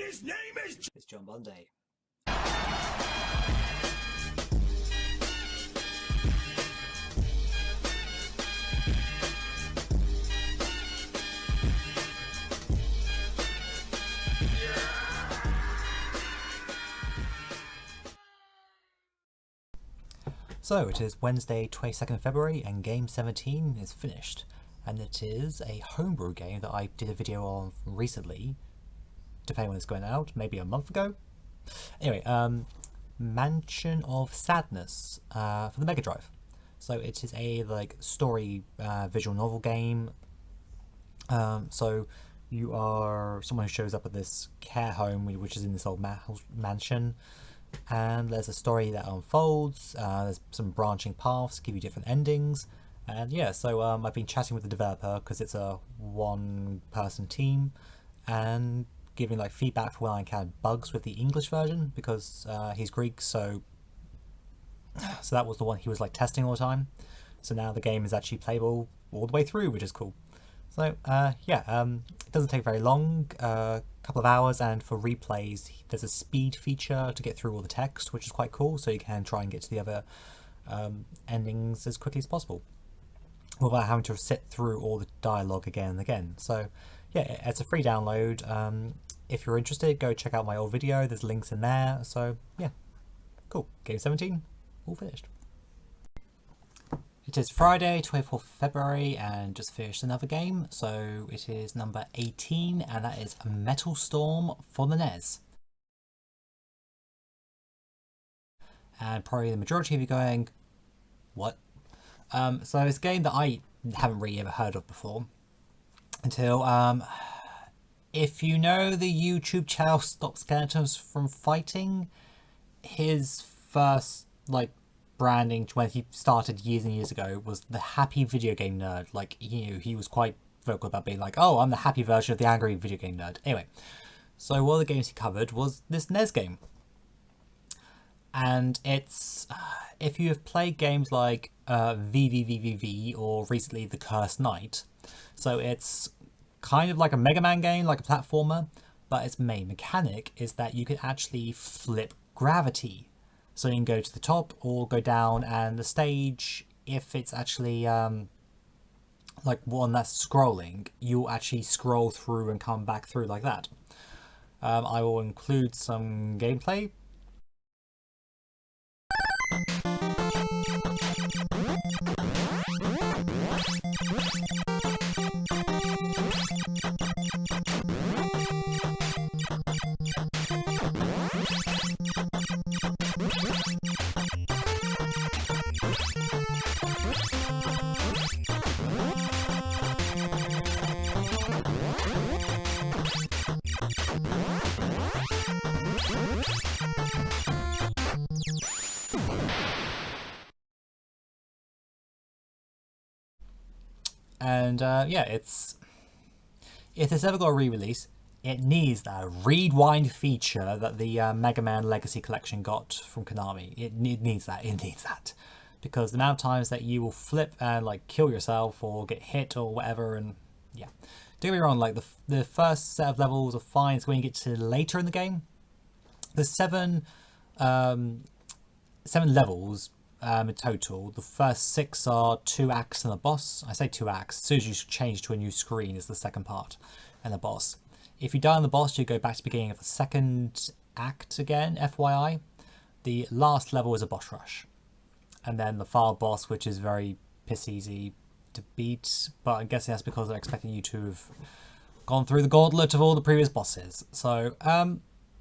his name is... It's John Bunday. So it is Wednesday 22nd February and game 17 is finished, and it is a homebrew game that I did a video on recently, depending when it's going out, maybe a month ago. Anyway, Mansion of Sadness for the Mega Drive. So it is a story visual novel game. So you are someone who shows up at this care home which is in this old mansion. And there's a story that unfolds, there's some branching paths, give you different endings, and yeah, so I've been chatting with the developer because it's a one-person team, and giving feedback for when I encountered bugs with the English version, because he's Greek, so that was the one he was testing all the time. So now the game is actually playable all the way through, which is cool. So it doesn't take very long, a couple of hours, and for replays there's a speed feature to get through all the text, which is quite cool, so you can try and get to the other endings as quickly as possible without having to sit through all the dialogue again and again. So yeah, it's a free download. If you're interested, go check out my old video, there's links in there. So yeah, cool. Game 17, all finished. It is Friday, 24th February, and just finished another game. So it is number 18, and that is Metal Storm for the NES. And probably the majority of you going, what? So it's a game that I haven't really ever heard of before until, if you know the YouTube channel Stop Skeletons from Fighting, his first branding when he started years and years ago was the happy video game nerd. He was quite vocal about being oh, I'm the happy version of the angry video game nerd. Anyway, so one of the games he covered was this NES game, and it's if you have played games like VVVVV or recently The Cursed Knight, so it's kind of like a Mega Man game, like a platformer, but its main mechanic is that you can actually flip gravity. So you can go to the top or go down, and the stage, if it's actually one that's scrolling, you'll actually scroll through and come back through like that. I will include some gameplay. And yeah, if it's ever got a re-release, it needs that rewind feature that the Mega Man Legacy Collection got from Konami. It needs that. It needs that, because the amount of times that you will flip and kill yourself or get hit or whatever, and yeah, don't get me wrong. The first set of levels are fine. It's when you get to later in the game. There's seven levels. In total. The first 6 are 2 acts and a boss. I say 2 acts. As soon as you change to a new screen is the second part and the boss. If you die on the boss, you go back to the beginning of the second act again, FYI. The last level is a boss rush. And then the final boss, which is very piss easy to beat, but I'm guessing that's because they're expecting you to have gone through the gauntlet of all the previous bosses. So,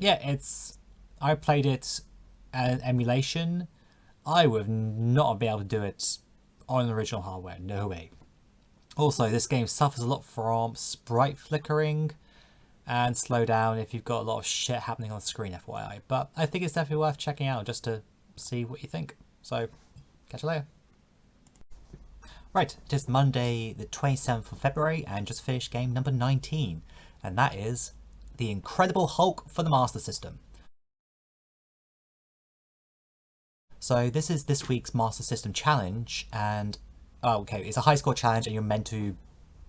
yeah, I played it as emulation. I would not be able to do it on original hardware, no way. Also, this game suffers a lot from sprite flickering and slowdown if you've got a lot of shit happening on the screen, FYI. But I think it's definitely worth checking out just to see what you think. So, catch you later. Right, it is Monday the 27th of February and just finished game number 19. And that is The Incredible Hulk for the Master System. So this is this week's Master System challenge, and it's a high score challenge, and you're meant to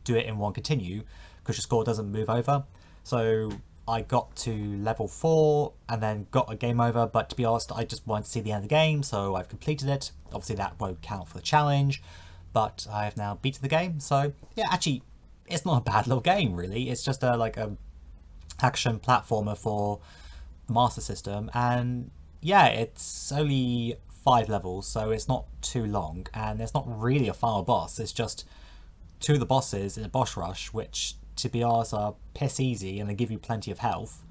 do it in one continue because your score doesn't move over. So I got to level 4 and then got a game over, but to be honest, I just wanted to see the end of the game, so I've completed it. Obviously that won't count for the challenge, but I have now beaten the game, so yeah, actually, it's not a bad little game, really. It's just like a action platformer for the Master System, and yeah, it's only 5 levels, so it's not too long, and there's not really a final boss. It's just 2 of the bosses in a boss rush, which, to be honest, are piss easy, and they give you plenty of health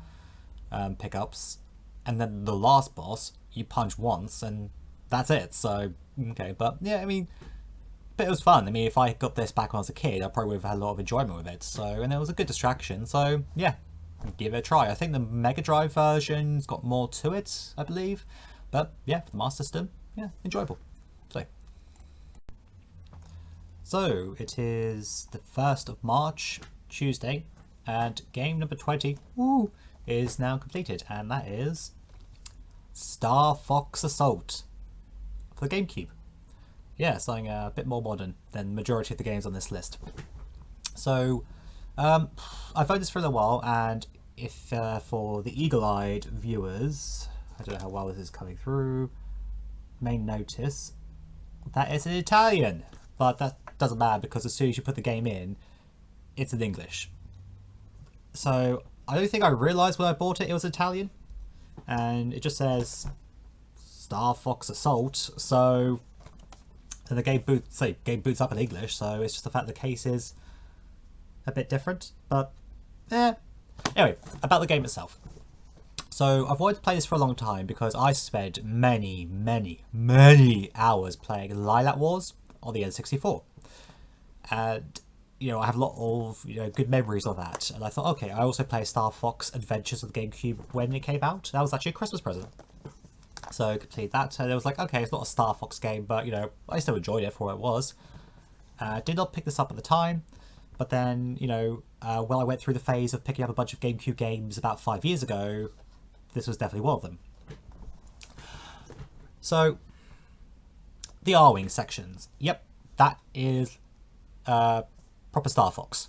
pickups. And then the last boss, you punch once, and that's it. So, okay, but yeah, I mean, but it was fun. I mean, if I got this back when I was a kid, I probably would have had a lot of enjoyment with it. So, and it was a good distraction. So, yeah, give it a try. I think the Mega Drive version's got more to it, I believe. But yeah, for the Master System, yeah, enjoyable. So it is the 1st of March, Tuesday, and game number 20 is now completed, and that is Star Fox Assault for the GameCube. Yeah, something a bit more modern than the majority of the games on this list. So I've owned this for a little while, and if for the eagle-eyed viewers, I don't know how well this is coming through, may notice that it's in Italian, but that doesn't matter because as soon as you put the game in, it's in English. So I don't think I realised when I bought it was Italian, and it just says Star Fox Assault. So and the game boots up in English, so it's just the fact the case is a bit different. But anyway, about the game itself. So I've wanted to play this for a long time because I spent many hours playing Lilac Wars on the N64. And, I have a lot of, good memories of that. And I thought, okay, I also played Star Fox Adventures on the GameCube when it came out. That was actually a Christmas present. So I completed that, and it was like, okay, it's not a Star Fox game, but, I still enjoyed it for what it was. Did not pick this up at the time, but then, when I went through the phase of picking up a bunch of GameCube games about 5 years ago, this was definitely one of them. So, the R-Wing sections. Yep, that is proper Star Fox.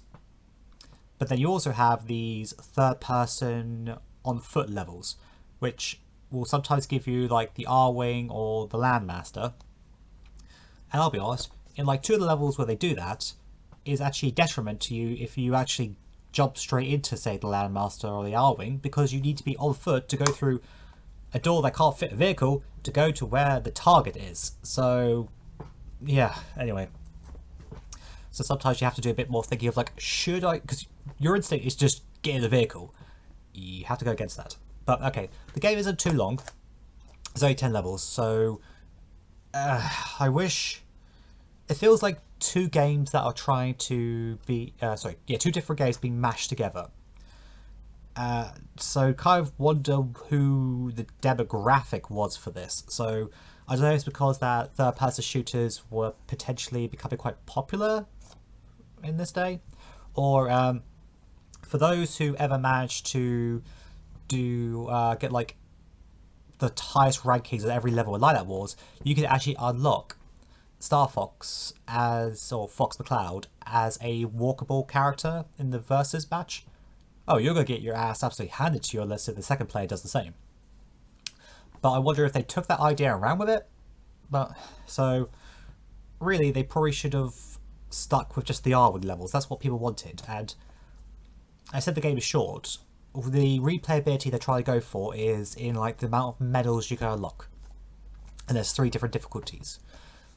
But then you also have these third-person on-foot levels, which will sometimes give you like the R-Wing or the Landmaster. And I'll be honest, in like 2 of the levels where they do that, is actually detriment to you if you actually jump straight into, say, the Landmaster or the R-Wing, because you need to be on foot to go through a door that can't fit a vehicle to go to where the target is. So, yeah, anyway. So sometimes you have to do a bit more thinking of like, should I... Because your instinct is just get in the vehicle. You have to go against that. But, okay, the game isn't too long. It's only 10 levels, so... I wish... It feels like 2 games that are trying to be... 2 different games being mashed together. So kind of wonder who the demographic was for this. So I don't know if it's because that third-person shooters were potentially becoming quite popular in this day, or for those who ever managed to get like the highest rankings at every level in Lilac Wars, you can actually unlock Star Fox or Fox McCloud as a walkable character in the versus match. Oh, you're going to get your ass absolutely handed to you unless the second player does the same. But I wonder if they took that idea and ran with it. But, so, really, they probably should have stuck with just the R-Wing levels. That's what people wanted. And I said the game is short. The replayability they're trying to go for is in, like, the amount of medals you can unlock. And there's 3 different difficulties.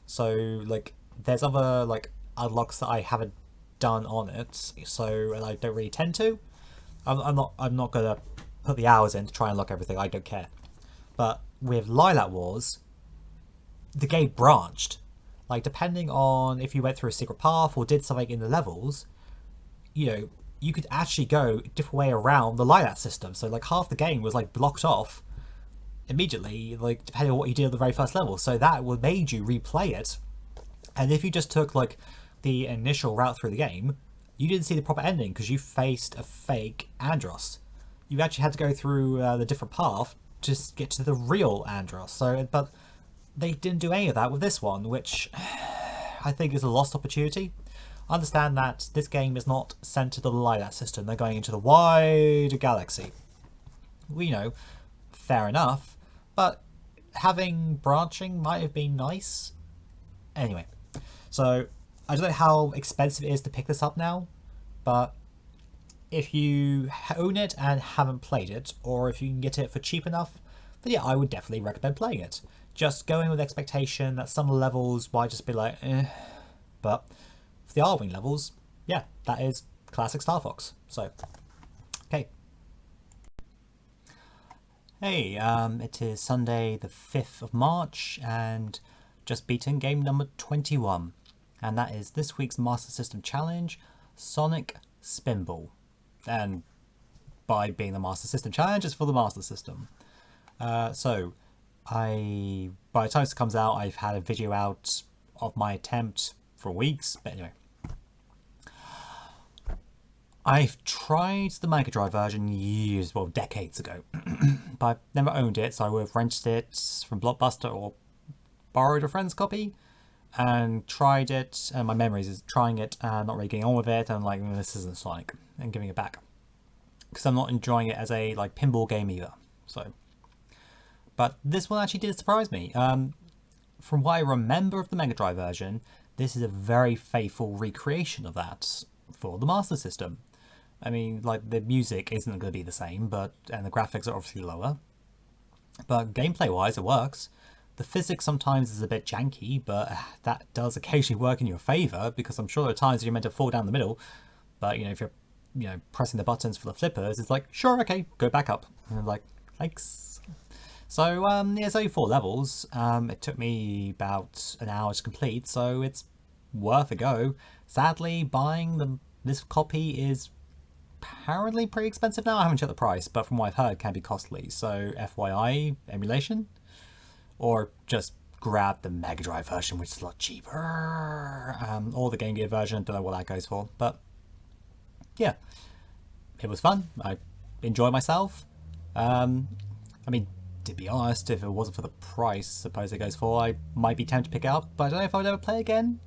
So, like, there's other, like, unlocks that I haven't done on it. So, and I don't really tend to. I'm not gonna put the hours in to try and unlock everything. I don't care. But with Lilac Wars, the game branched. Like, depending on if you went through a secret path or did something in the levels, you could actually go a different way around the Lilac system. So, like, half the game was, like, blocked off immediately, like, depending on what you did at the very first level. So that would made you replay it. And if you just took, like, the initial route through the game, you didn't see the proper ending because you faced a fake Andros. You actually had to go through the different path to get to the real Andros. So, but they didn't do any of that with this one, which I think is a lost opportunity. Understand that this game is not sent to the LiDAR system, they're going into the wider galaxy. We know, fair enough, but having branching might have been nice. Anyway, so I don't know how expensive it is to pick this up now, but if you own it and haven't played it, or if you can get it for cheap enough, then yeah, I would definitely recommend playing it. Just going with the expectation that some levels might just be like, eh, but for the Arwing levels, yeah, that is classic Star Fox. So, okay. Hey, it is Sunday the 5th of March, and just beaten game number 21. And that is this week's Master System Challenge, Sonic Spinball. And by being the Master System Challenge, it's for the Master System. By the time this comes out, I've had a video out of my attempt for weeks, but anyway. I've tried the Mega Drive version years, well, decades ago, but I've never owned it, so I would have rented it from Blockbuster or borrowed a friend's copy and tried it, and my memories is trying it and not really getting on with it, and like, this isn't Sonic, and giving it back. Because I'm not enjoying it as a like pinball game either. So, but this one actually did surprise me. From what I remember of the Mega Drive version, this is a very faithful recreation of that for the Master System. I mean, like, the music isn't going to be the same, and the graphics are obviously lower. But gameplay-wise, it works. The physics sometimes is a bit janky, but that does occasionally work in your favour, because I'm sure there are times you're meant to fall down the middle. But, you know, if you're, pressing the buttons for the flippers, it's like, sure, okay, go back up. And I'm like, thanks. So, it's only 4 levels. It took me about an hour to complete, so it's worth a go. Sadly, buying this copy is apparently pretty expensive now. I haven't checked the price, but from what I've heard, it can be costly. So FYI, emulation, or just grab the Mega Drive version, which is a lot cheaper, or the Game Gear version. Don't know what that goes for, but yeah, it was fun. I enjoyed myself. I mean, to be honest, if it wasn't for the price, suppose it goes for, I might be tempted to pick it up, but I don't know if I would ever play again.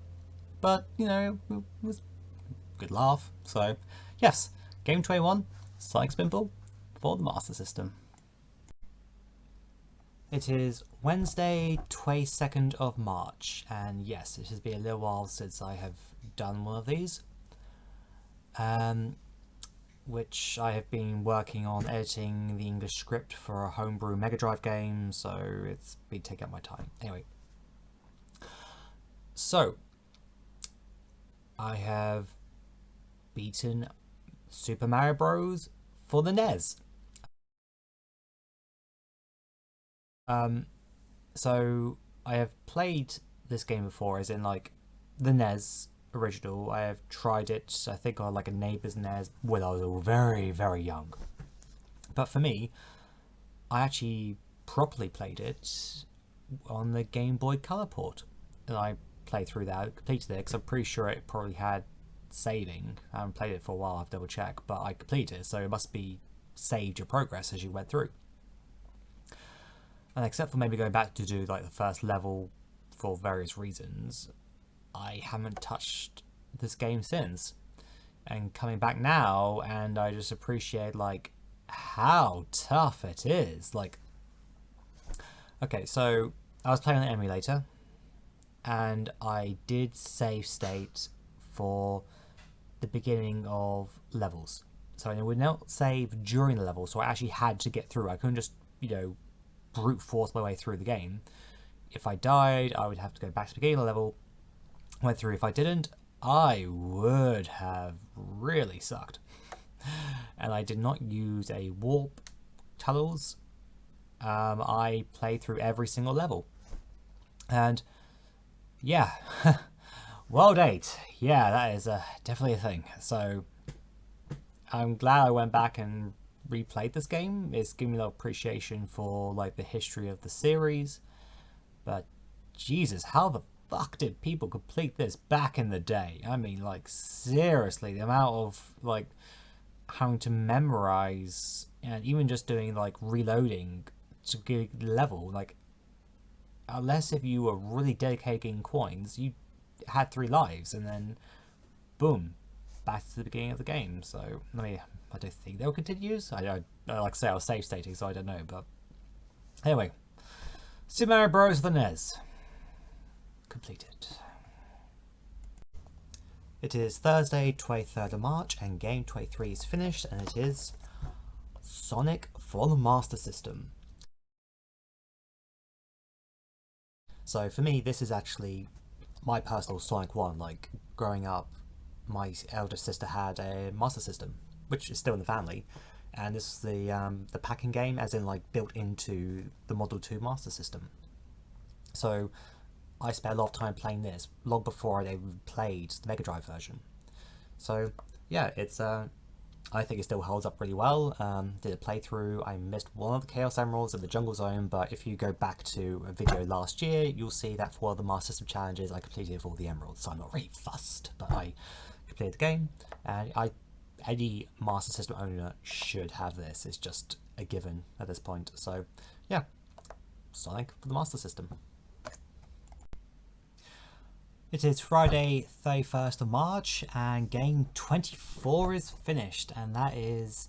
But it was a good laugh. So yes. Game 21, Sonic Spinball for the Master System. It is Wednesday, 22nd of March, and yes, it has been a little while since I have done one of these, which I have been working on editing the English script for a homebrew Mega Drive game, so it's been taking up my time. Anyway, so I have beaten Super Mario Bros. For the NES. So I have played this game before, as in like the NES original. I have tried it, I think, on like a neighbour's NES when I was very, very young. But for me, I actually properly played it on the Game Boy Color port. And I played through that, completed it, because I'm pretty sure it probably had saving. I haven't played it for a while, I've double checked, but I completed it, so it must be saved your progress as you went through. And except for maybe going back to do like the first level for various reasons, I haven't touched this game since. And coming back now, and I just appreciate like how tough it is. Like, okay, so I was playing on the emulator, and I did save state for the beginning of levels. So it would not save during the level, so I actually had to get through. I couldn't just, brute force my way through the game. If I died, I would have to go back to the beginning of the level, went through. If I didn't, I would have really sucked. And I did not use a warp tunnels. I played through every single level. And yeah, World 8. Yeah, that is definitely a thing. So I'm glad I went back and replayed this game. It's given me a lot of appreciation for like the history of the series. But Jesus, how the fuck did people complete this back in the day? I mean, like, seriously, the amount of like having to memorize and even just doing like reloading to get the level, like, unless if you were really dedicating coins, you had 3 lives, and then boom, back to the beginning of the game. So I don't think they'll continue. I don't, like I say, I was save stating, so I don't know. But anyway, Super Mario Bros. For the NES completed. It is Thursday, 23rd of March, and game 23 is finished, and it is Sonic for the Master System. So for me, this is actually my personal Sonic 1. Like, growing up, my elder sister had a Master System, which is still in the family, and this is the packing game, as in like built into the Model 2 Master System. So I spent a lot of time playing this long before I even played the Mega Drive version. So yeah, it's I think it still holds up really well. Did a playthrough. I missed one of the Chaos Emeralds in the Jungle Zone, but if you go back to a video last year, you'll see that for one of the Master System challenges, I completed all the emeralds. So I'm not really fussed, but I completed the game, and any Master System owner should have this. It's just a given at this point. So yeah, Sonic for the Master System. It is Friday, 31st of March, and game 24 is finished, and that is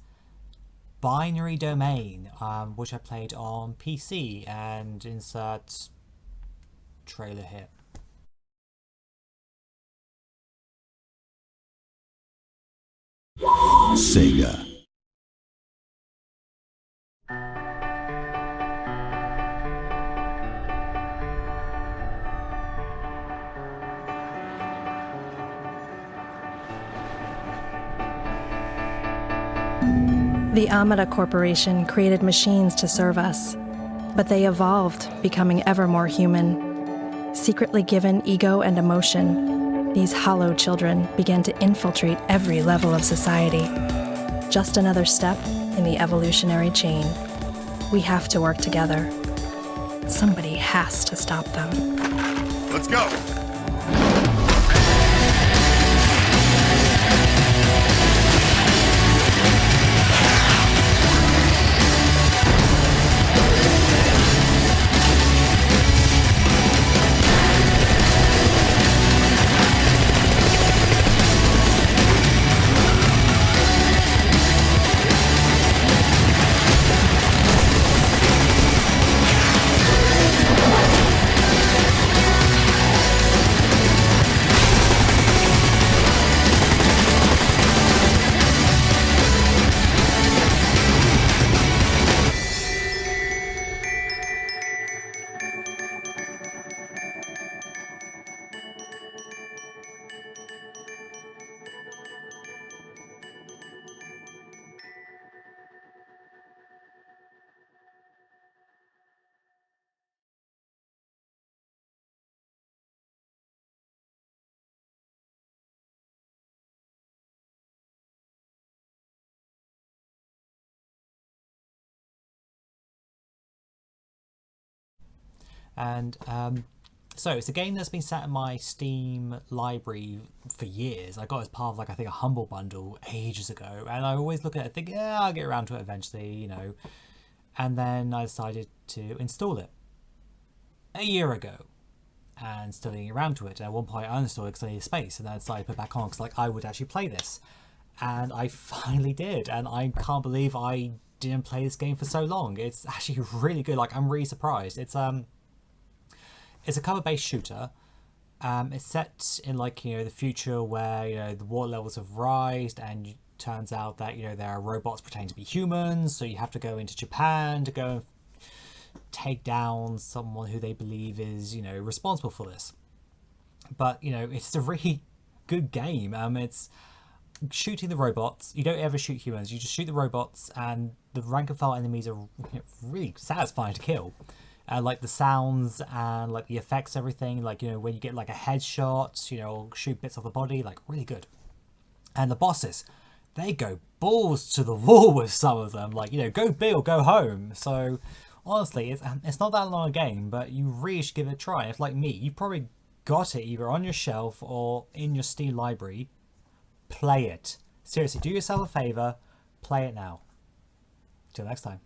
Binary Domain, which I played on PC, and insert trailer here. Sega. The Amada Corporation created machines to serve us, but they evolved, becoming ever more human. Secretly given ego and emotion, these hollow children began to infiltrate every level of society. Just another step in the evolutionary chain. We have to work together. Somebody has to stop them. Let's go! And so it's a game that's been sat in my Steam library for years. I got it as part of, like, I think a Humble Bundle ages ago, and I always look at it and think, yeah, I'll get around to it eventually, you know. And then I decided to install it a year ago, and still getting around to it. And at one point I uninstalled it because I needed space, and then I decided to put it back on because, like, I would actually play this, and I finally did. And I can't believe I didn't play this game for so long. It's actually really good. Like, I'm really surprised. It's a cover-based shooter. It's set in, like, you know, the future where, you know, the water levels have risen, and it turns out that, you know, there are robots pretending to be humans, so you have to go into Japan to go and take down someone who they believe is, you know, responsible for this. But, you know, it's a really good game. It's shooting the robots. You don't ever shoot humans, you just shoot the robots, and the rank and file enemies are, you know, really satisfying to kill. Like the sounds and like the effects, everything, like, you know, when you get like a headshot, you know, shoot bits of the body, like, really good. And the bosses, they go balls to the wall with some of them, like, you know, go big or go home. So honestly, it's not that long a game, but you really should give it a try. If, like me, you probably got it either on your shelf or in your Steam library, play it. Seriously, do yourself a favor, play it now. Till next time.